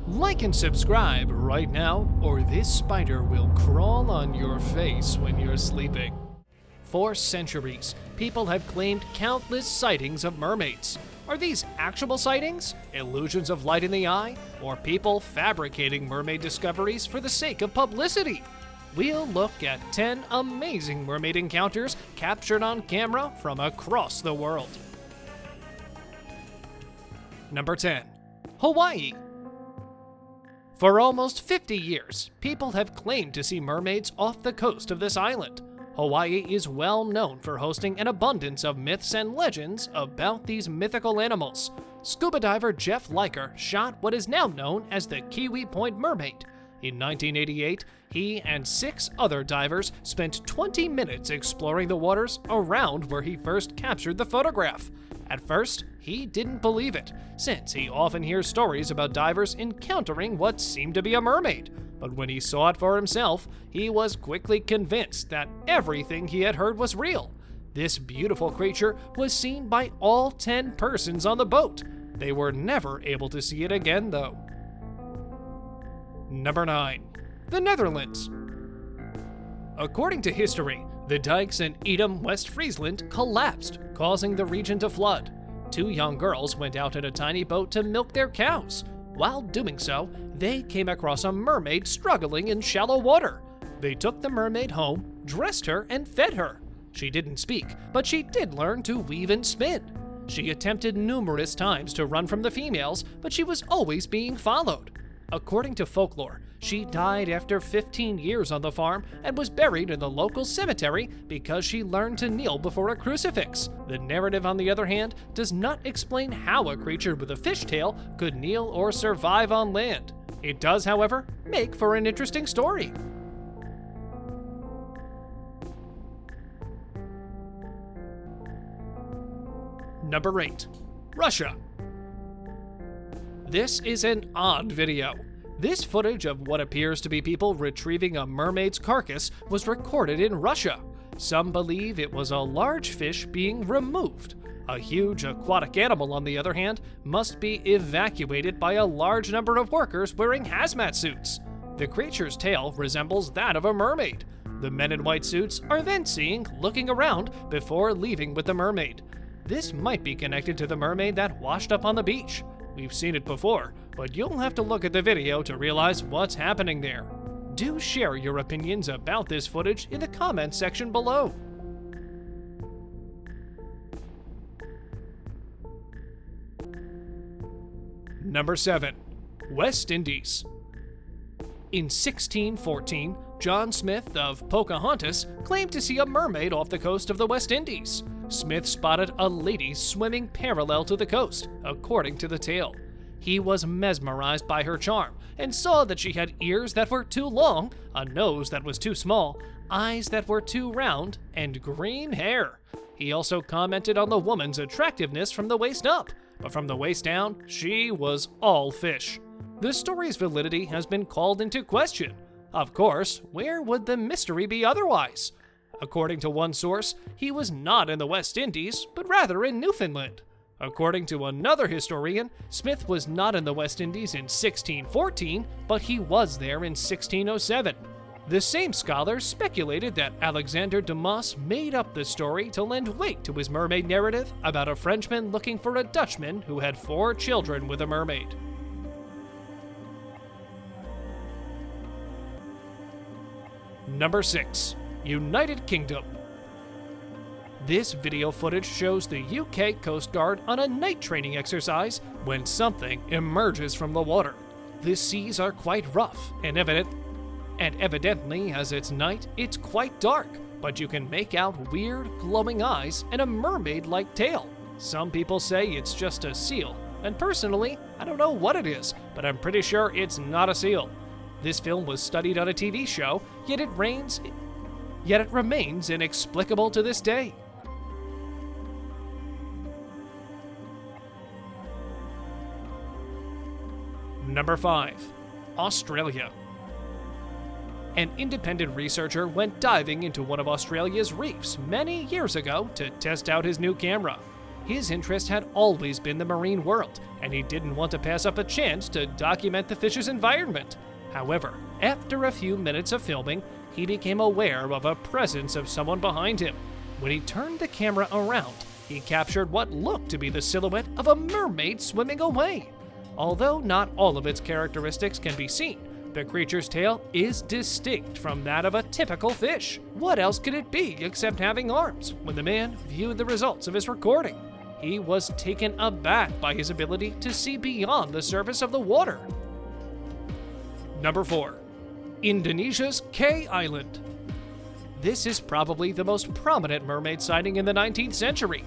Like and subscribe right now, or this spider will crawl on your face when you're sleeping. For centuries, people have claimed countless sightings of mermaids. Are these actual sightings, illusions of light in the eye, or people fabricating mermaid discoveries for the sake of publicity? We'll look at 10 amazing mermaid encounters captured on camera from across the world. Number 10. Hawaii. For almost 50 years, people have claimed to see mermaids off the coast of this island. Hawaii is well known for hosting an abundance of myths and legends about these mythical animals. Scuba diver Jeff Liker shot what is now known as the Kiwi Point Mermaid. In 1988, he and 6 other divers spent 20 minutes exploring the waters around where he first captured the photograph. At first, he didn't believe it, since he often hears stories about divers encountering what seemed to be a mermaid. But when he saw it for himself, he was quickly convinced that everything he had heard was real. This beautiful creature was seen by all 10 persons on the boat. They were never able to see it again, though. Number 9. The Netherlands. According to history, the dikes in Edam, West Friesland collapsed, causing the region to flood. 2 young girls went out in a tiny boat to milk their cows. While doing so, they came across a mermaid struggling in shallow water. They took the mermaid home, dressed her, and fed her. She didn't speak, but she did learn to weave and spin. She attempted numerous times to run from the females, but she was always being followed. According to folklore, she died after 15 years on the farm and was buried in the local cemetery because she learned to kneel before a crucifix. The narrative, on the other hand, does not explain how a creature with a fishtail could kneel or survive on land. It does, however, make for an interesting story. Number 8. Russia. This is an odd video. This footage of what appears to be people retrieving a mermaid's carcass was recorded in Russia. Some believe it was a large fish being removed. A huge aquatic animal, on the other hand, must be evacuated by a large number of workers wearing hazmat suits. The creature's tail resembles that of a mermaid. The men in white suits are then seen looking around before leaving with the mermaid. This might be connected to the mermaid that washed up on the beach. We've seen it before, but you'll have to look at the video to realize what's happening there. Do share your opinions about this footage in the comments section below. Number 7. West Indies. In 1614, John Smith of Pocahontas claimed to see a mermaid off the coast of the West Indies. Smith spotted a lady swimming parallel to the coast, according to the tale. He was mesmerized by her charm and saw that she had ears that were too long, a nose that was too small, eyes that were too round, and green hair. He also commented on the woman's attractiveness from the waist up, but from the waist down, she was all fish. The story's validity has been called into question. Of course, where would the mystery be otherwise? According to one source, he was not in the West Indies, but rather in Newfoundland. According to another historian, Smith was not in the West Indies in 1614, but he was there in 1607. The same scholar speculated that Alexander Dumas made up the story to lend weight to his mermaid narrative about a Frenchman looking for a Dutchman who had 4 children with a mermaid. Number 6. United Kingdom. This video footage shows the UK Coast Guard on a night training exercise when something emerges from the water. The seas are quite rough and evidently, as it's night, it's quite dark, but you can make out weird glowing eyes and a mermaid-like tail. Some people say it's just a seal, and personally, I don't know what it is, but I'm pretty sure it's not a seal. This film was studied on a TV show, yet it remains inexplicable to this day. Number 5. Australia. An independent researcher went diving into one of Australia's reefs many years ago to test out his new camera. His interest had always been the marine world, and he didn't want to pass up a chance to document the fish's environment. However, after a few minutes of filming, he became aware of a presence of someone behind him. When he turned the camera around, he captured what looked to be the silhouette of a mermaid swimming away. Although not all of its characteristics can be seen, the creature's tail is distinct from that of a typical fish. What else could it be except having arms? When the man viewed the results of his recording, he was taken aback by his ability to see beyond the surface of the water. Number 4. Indonesia's K Island. This is probably the most prominent mermaid sighting in the 19th century.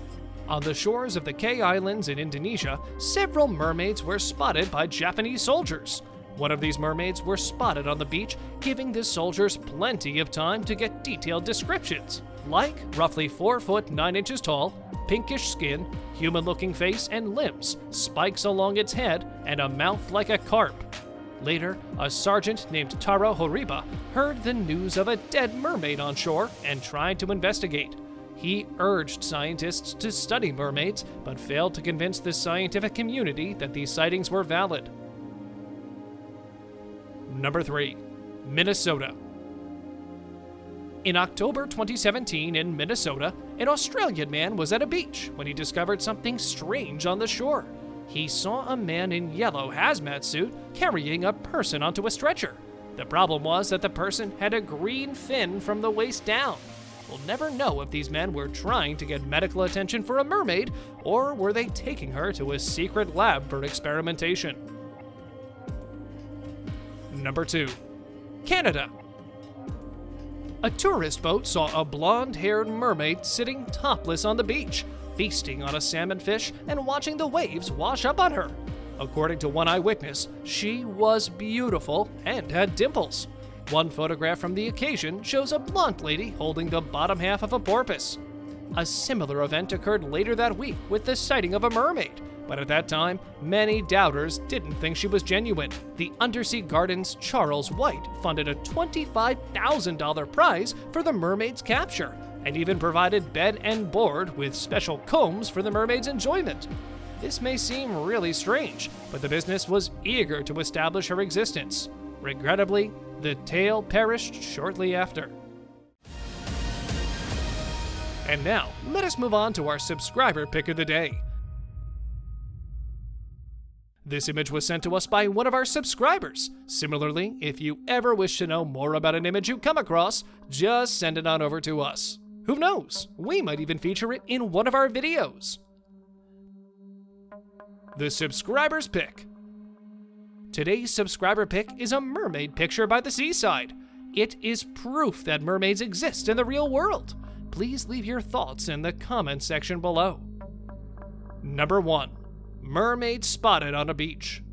On the shores of the K Islands in Indonesia, several mermaids were spotted by Japanese soldiers. One of these mermaids were spotted on the beach, giving the soldiers plenty of time to get detailed descriptions, like roughly 4 foot 9 inches tall, pinkish skin, human-looking face and limbs, spikes along its head, and a mouth like a carp. Later, a sergeant named Taro Horiba heard the news of a dead mermaid on shore and tried to investigate. He urged scientists to study mermaids, but failed to convince the scientific community that these sightings were valid. Number 3. Minnesota. In October 2017 in Minnesota, an Australian man was at a beach when he discovered something strange on the shore. He saw a man in yellow hazmat suit carrying a person onto a stretcher. The problem was that the person had a green fin from the waist down. We'll never know if these men were trying to get medical attention for a mermaid, or were they taking her to a secret lab for experimentation. Number 2. Canada. A tourist boat saw a blonde-haired mermaid sitting topless on the beach, feasting on a salmon fish and watching the waves wash up on her. According to one eyewitness, she was beautiful and had dimples. One photograph from the occasion shows a blonde lady holding the bottom half of a porpoise. A similar event occurred later that week with the sighting of a mermaid, but at that time, many doubters didn't think she was genuine. The Undersea Garden's Charles White funded a $25,000 prize for the mermaid's capture, and even provided bed and board with special combs for the mermaid's enjoyment. This may seem really strange, but the business was eager to establish her existence. Regrettably, the tale perished shortly after. And now, let us move on to our subscriber pick of the day. This image was sent to us by one of our subscribers. Similarly, if you ever wish to know more about an image you come across, just send it on over to us. Who knows? We might even feature it in one of our videos. The subscriber's pick. Today's subscriber pick is a mermaid picture by the seaside. It is proof that mermaids exist in the real world. Please leave your thoughts in the comment section below. Number 1. Mermaid spotted on a beach.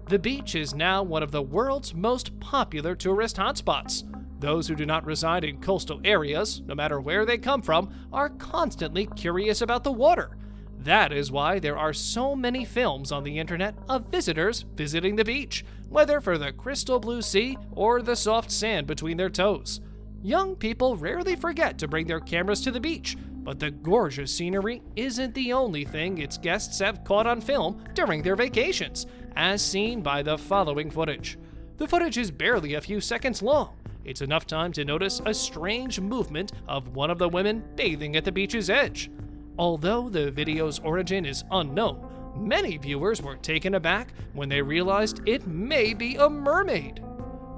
The beach is now one of the world's most popular tourist hotspots. Those who do not reside in coastal areas, no matter where they come from, are constantly curious about the water. That is why there are so many films on the internet of visitors visiting the beach, whether for the crystal blue sea or the soft sand between their toes. Young people rarely forget to bring their cameras to the beach, but the gorgeous scenery isn't the only thing its guests have caught on film during their vacations, as seen by the following footage. The footage is barely a few seconds long. It's enough time to notice a strange movement of one of the women bathing at the beach's edge. Although the video's origin is unknown, many viewers were taken aback when they realized it may be a mermaid.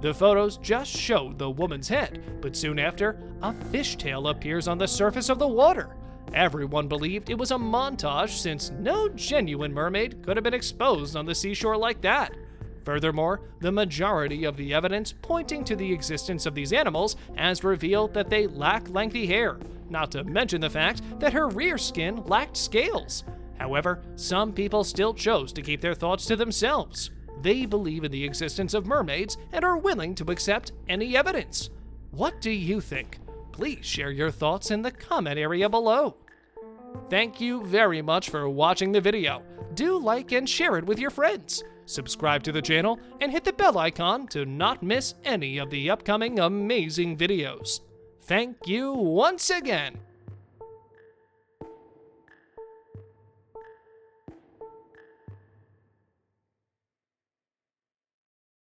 The photos just showed the woman's head, but soon after, a fishtail appears on the surface of the water. Everyone believed it was a montage since no genuine mermaid could have been exposed on the seashore like that. Furthermore, the majority of the evidence pointing to the existence of these animals has revealed that they lack lengthy hair, not to mention the fact that her rear skin lacked scales. However, some people still chose to keep their thoughts to themselves. They believe in the existence of mermaids and are willing to accept any evidence. What do you think? Please share your thoughts in the comment area below. Thank you very much for watching the video. Do like and share it with your friends. Subscribe to the channel and hit the bell icon to not miss any of the upcoming amazing videos. Thank you once again.